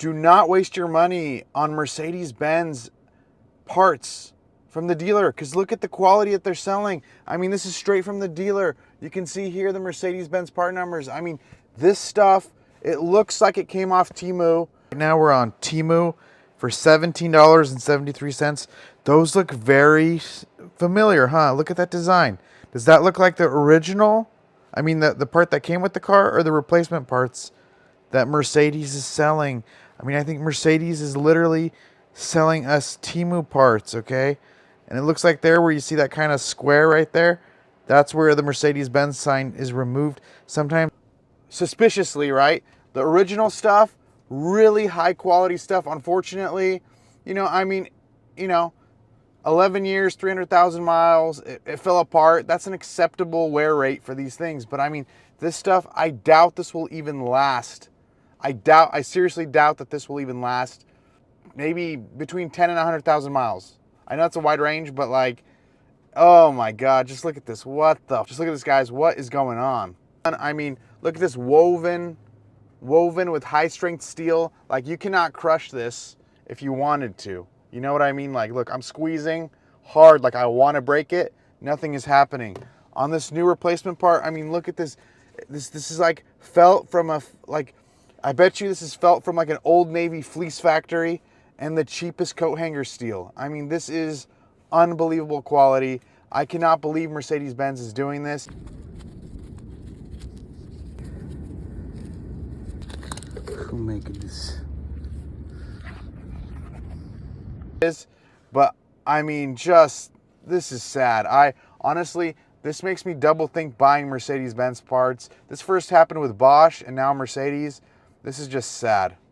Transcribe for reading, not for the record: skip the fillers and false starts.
do not waste your money on Mercedes-Benz parts from the dealer, because look at the quality that they're selling. I mean, this is straight from the dealer. You can see here the Mercedes-Benz part numbers. I mean, this stuff, it looks like it came off Temu. Right now we're on Temu for $17.73. Those look very familiar, huh? Look at that design. Does that look like the original? I mean, the part that came with the car, or the replacement parts that Mercedes is selling? I mean, I think Mercedes is literally selling us Temu parts, okay? And it looks like there where you see that kind of square right there, that's where the Mercedes-Benz sign is removed. Sometimes suspiciously, right? The original stuff, really high quality stuff. Unfortunately, I mean, 11 years, 300,000 miles, it fell apart. That's an acceptable wear rate for these things. But I mean, this stuff, I doubt this will even last. I seriously doubt that this will even last maybe between 10 and 100,000 miles. I know it's a wide range, but like, oh my God, just look at this. Just look at this, guys. What is going on? I mean, look at this woven with high strength steel. Like, you cannot crush this if you wanted to. You know what I mean? Like, look, I'm squeezing hard like I want to break it. Nothing is happening. On this new replacement part, I mean, look at this. This is like felt from I bet you this is felt from like an Old Navy fleece factory, and the cheapest coat hanger steel. I mean, this is unbelievable quality. I cannot believe Mercedes-Benz is doing this. Who making this? But I mean, this is sad. Honestly, this makes me double think buying Mercedes-Benz parts. This first happened with Bosch and now Mercedes. This is just sad.